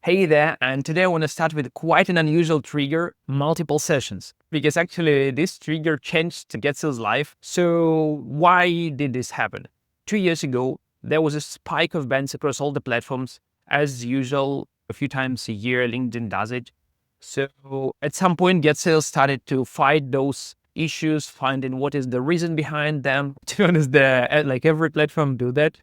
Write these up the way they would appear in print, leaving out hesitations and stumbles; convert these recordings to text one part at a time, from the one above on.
Hey there, and today I want to start with quite an unusual trigger, multiple sessions. Because actually this trigger changed Getzel's life. So why did this happen? 2 years ago, there was a spike of bans across all the platforms. As usual, a few times a year, LinkedIn does it. So at some point, Getzel started to fight those issues, finding what is the reason behind them. To be honest, like every platform do that.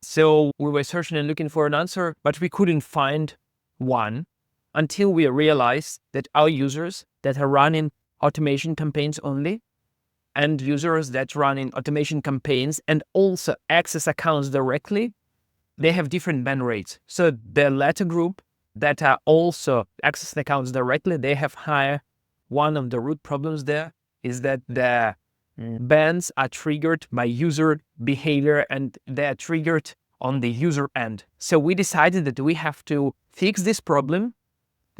So we were searching and looking for an answer, but we couldn't find one until we realized that our users that are running automation campaigns only and users that run in automation campaigns and also access accounts directly, they have different ban rates. So the latter group that are also accessing accounts directly, they have higher. One of the root problems there is that the bans are triggered by user behavior and they are triggered on the user end. So we decided that we have to fix this problem,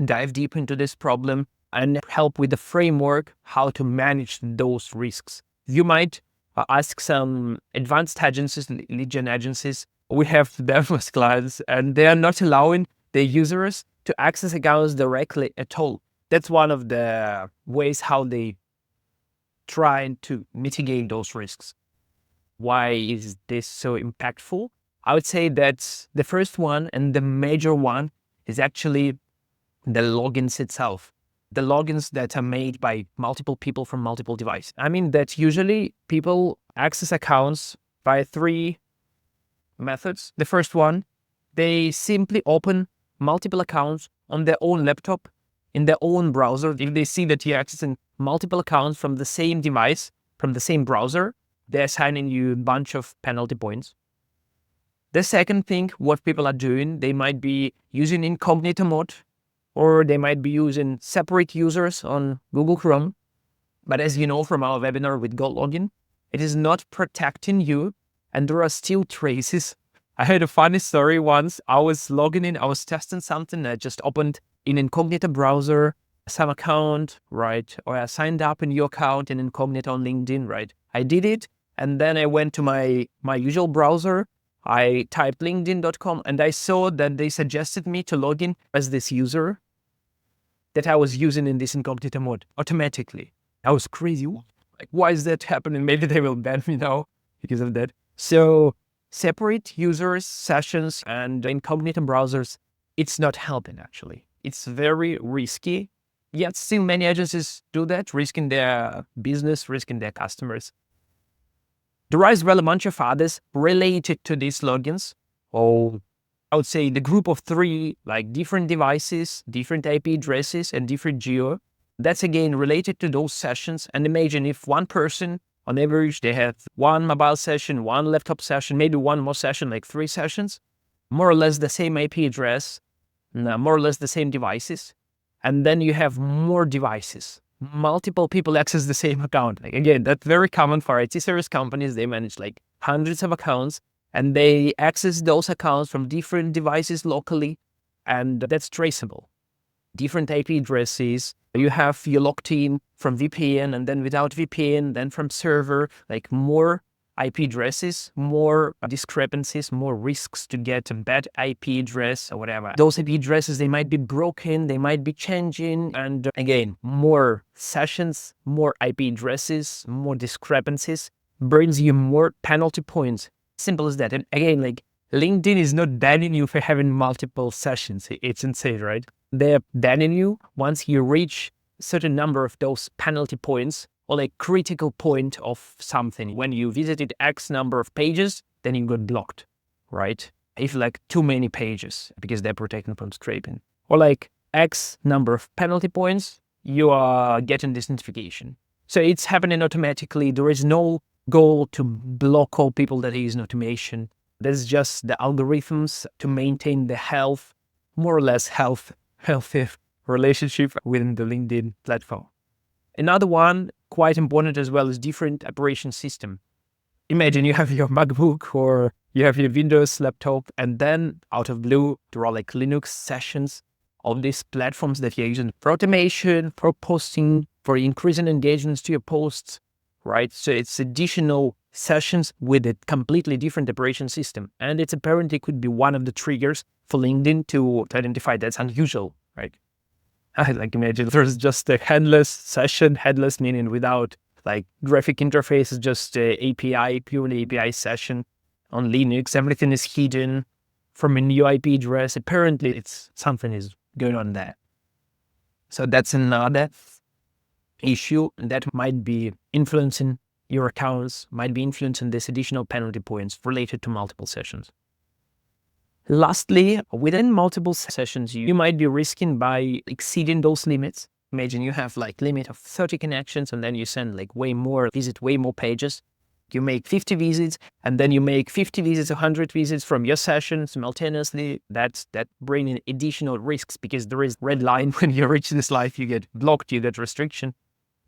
dive deep into this problem, and help with the framework how to manage those risks. You might ask some advanced agencies, lead gen agencies. We have them as clients, and they are not allowing the users to access accounts directly at all. That's one of the ways how they try to mitigate those risks. Why is this so impactful? I would say that the first one and the major one is actually the logins itself. The logins that are made by multiple people from multiple devices. I mean that usually people access accounts by three methods. The first one, they simply open multiple accounts on their own laptop, in their own browser. If they see that you're accessing multiple accounts from the same device, from the same browser, they're assigning you a bunch of penalty points. The second thing, what people are doing, they might be using incognito mode, or they might be using separate users on Google Chrome. But as you know from our webinar with Gold Login, it is not protecting you, and there are still traces. I had a funny story once. I was logging in, I was testing something. I just opened in incognito browser some account, right? Or I signed up in your account in incognito on LinkedIn, right? I did it, and then I went to my usual browser. I typed linkedin.com and I saw that they suggested me to log in as this user that I was using in this incognito mode automatically. I was crazy. Like, why is that happening? Maybe they will ban me now because of that. So separate users, sessions, and incognito browsers, it's not helping actually. It's very risky. Yet still many agencies do that, risking their business, risking their customers. There is well a bunch of others related to these logins. Or I would say the group of three, like different devices, different IP addresses, and different geo. That's again related to those sessions. And imagine if one person, on average, they have one mobile session, one laptop session, maybe one more session, like 3 sessions, more or less the same IP address, more or less the same devices. And then you have more devices. Multiple people access the same account. Like, again, that's very common for IT service companies. They manage like hundreds of accounts and they access those accounts from different devices locally, and that's traceable. Different IP addresses. You have you logged in from VPN and then without VPN, then from server, like more IP addresses, more discrepancies, more risks to get a bad IP address or whatever. Those IP addresses, they might be broken, they might be changing. And again, more sessions, more IP addresses, more discrepancies brings you more penalty points. Simple as that. And again, like LinkedIn is not banning you for having multiple sessions. It's insane, right? They're banning you once you reach a certain number of those penalty points or like critical point of something. When you visited X number of pages, then you got blocked, right? If like too many pages, because they're protecting from scraping. Or like X number of penalty points, you are getting this notification. So it's happening automatically. There is no goal to block all people that use automation. There's just the algorithms to maintain the health, more or less healthy relationship within the LinkedIn platform. Another one, quite important as well, is different operation system. Imagine you have your MacBook or you have your Windows laptop, and then out of blue, there are like Linux sessions on these platforms that you're using for automation, for posting, for increasing engagements to your posts, right? So it's additional sessions with a completely different operation system. And it's apparently could be one of the triggers for LinkedIn to identify that's unusual, right? Like imagine there's just a headless session, headless meaning without like graphic interface, just a API, purely API session on Linux. Everything is hidden from a new IP address. Apparently it's something is going on there. So that's another issue that might be influencing your accounts, might be influencing these additional penalty points related to multiple sessions. Lastly, within multiple sessions, you might be risking by exceeding those limits. Imagine you have like limit of 30 connections and then you send like visit way more pages. You make 50 visits and then you make 50 visits, 100 visits from your session simultaneously. That bringing additional risks because there is red line when you reach this life, you get blocked, you get restriction.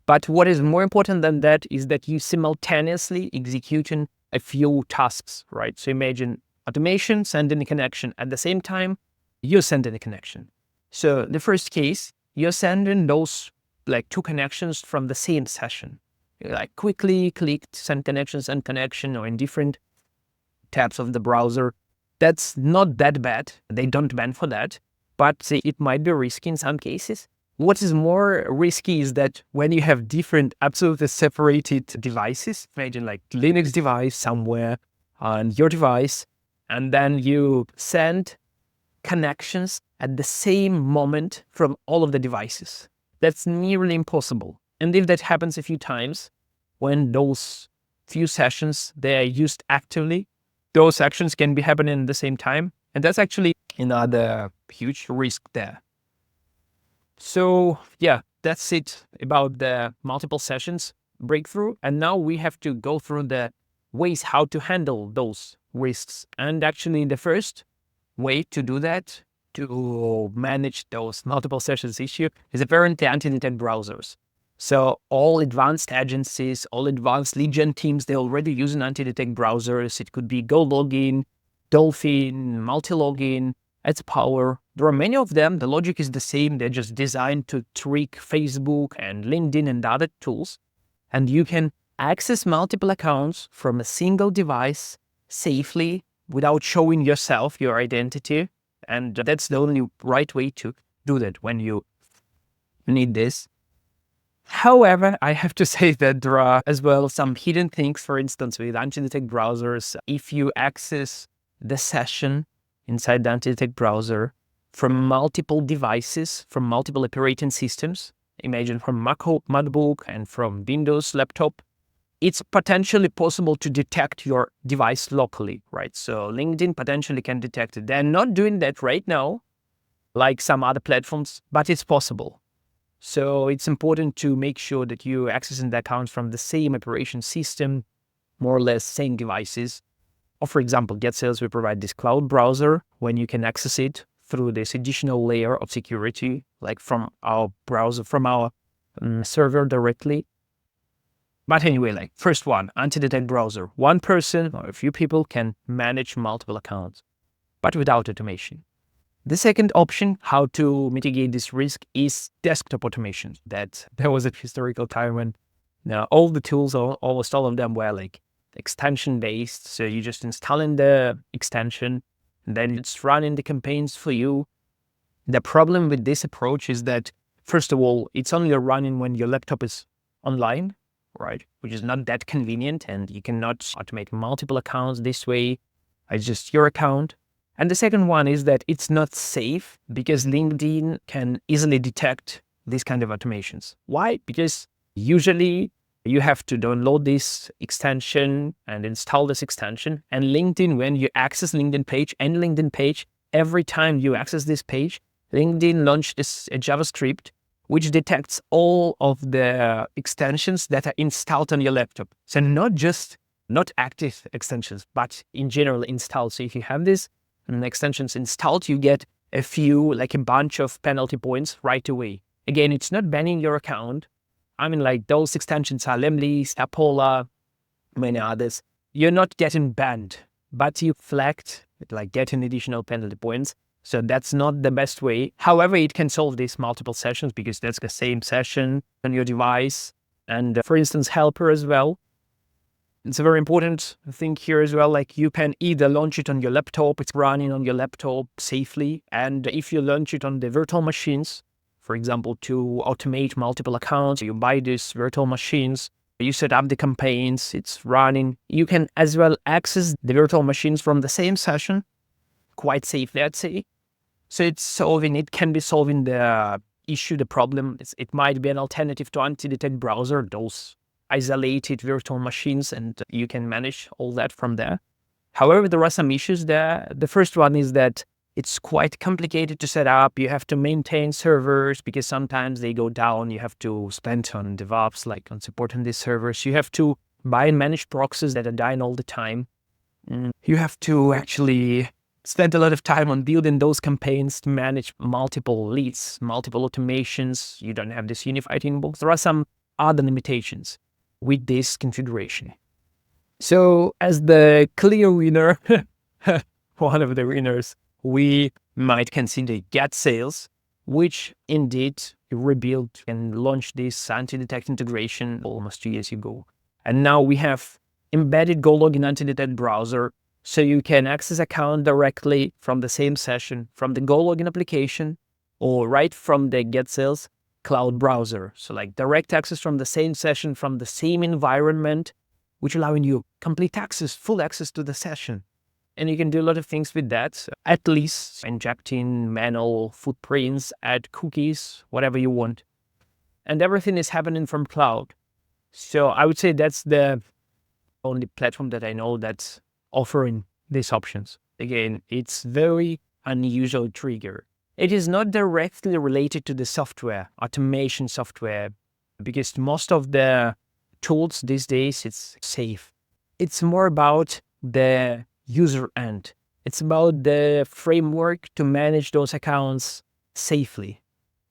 But what is more important than that is that you simultaneously executing a few tasks, right? So imagine automation, sending a connection. At the same time, you're sending a connection. So the first case, you're sending those like 2 connections from the same session. You like quickly click send connections and connection or in different tabs of the browser. That's not that bad. They don't ban for that, but it might be risky in some cases. What is more risky is that when you have different absolutely separated devices, imagine like Linux device somewhere on your device, and then you send connections at the same moment from all of the devices. That's nearly impossible. And if that happens a few times, when those few sessions, they are used actively, those actions can be happening at the same time. And that's actually another huge risk there. So yeah, that's it about the multiple sessions breakthrough. And now we have to go through the ways how to handle those risks. And actually the first way to do that, to manage those multiple sessions issue, is apparently anti-detect browsers. So all advanced agencies, all advanced lead gen teams, they're already using anti-detect browsers. It could be GoLogin, Dolphin, Multi-Login, AdPower. There are many of them. The logic is the same. They're just designed to trick Facebook and LinkedIn and other tools. And you can access multiple accounts from a single device safely without showing yourself, your identity. And that's the only right way to do that when you need this. However, I have to say that there are as well some hidden things. For instance, with anti-detect browsers, if you access the session inside the anti-detect browser from multiple devices, from multiple operating systems, imagine from MacBook and from Windows laptop, it's potentially possible to detect your device locally, right? So LinkedIn potentially can detect it. They're not doing that right now, like some other platforms, but it's possible. So it's important to make sure that you're accessing the accounts from the same operation system, more or less same devices. Or for example, GetSales, we provide this cloud browser when you can access it through this additional layer of security, like from our browser, from our server directly. But anyway, like first one, anti-detect browser. One person or a few people can manage multiple accounts, but without automation. The second option, how to mitigate this risk, is desktop automation. That there was a historical time when all the tools, almost all of them were like extension based. So you just installing the extension, and then it's running the campaigns for you. The problem with this approach is that, first of all, it's only running when your laptop is online, right? Which is not that convenient, and you cannot automate multiple accounts this way. It's just your account. And the second one is that it's not safe because LinkedIn can easily detect these kind of automations. Why? Because usually you have to download this extension and install this extension. And LinkedIn, when you access LinkedIn page, every time you access this page, LinkedIn launched a JavaScript which detects all of the extensions that are installed on your laptop. So not active extensions, but in general installed. So if you have this extensions installed, you get a bunch of penalty points right away. Again, it's not banning your account. I mean, like those extensions are Lemlist, Apolla, many others. You're not getting banned, but you flagged like getting additional penalty points. So that's not the best way. However, it can solve these multiple sessions because that's the same session on your device. And for instance, helper as well. It's a very important thing here as well. Like you can either launch it on your laptop, it's running on your laptop safely. And if you launch it on the virtual machines, for example, to automate multiple accounts, you buy these virtual machines, you set up the campaigns, it's running. You can as well access the virtual machines from the same session, quite safely, I'd say. So it can be solving the issue, the problem. It might be an alternative to anti-detect browser, those isolated virtual machines, and you can manage all that from there. However, there are some issues there. The first one is that it's quite complicated to set up. You have to maintain servers because sometimes they go down. You have to spend on DevOps, like on supporting these servers. You have to buy and manage proxies that are dying all the time. You have to actually spend a lot of time on building those campaigns to manage multiple leads, multiple automations. You don't have this unified inbox. There are some other limitations with this configuration. So as the clear winner, one of the winners, we might consider Get Sales, which indeed rebuilt and launched this anti-detect integration almost 2 years ago. And now we have embedded GoLogin anti-detect browser, so you can access account directly from the same session, from the GoLogin application, or right from the Get Sales cloud browser. So like direct access from the same session, from the same environment, which allowing you complete access, full access to the session. And you can do a lot of things with that, at least injecting manual footprints, add cookies, whatever you want. And everything is happening from cloud. So I would say that's the only platform that I know that's offering these options. Again, it's very unusual trigger. It is not directly related to the software, automation software, because most of the tools these days, it's safe. It's more about the user end. It's about the framework to manage those accounts safely.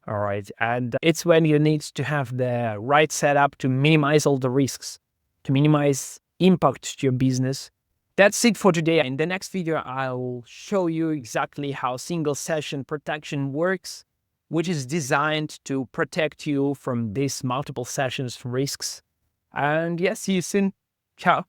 All right. And it's when you need to have the right setup to minimize all the risks, to minimize impact to your business. That's it for today. In the next video, I'll show you exactly how single session protection works, which is designed to protect you from these multiple sessions risks. And yes, see you soon. Ciao.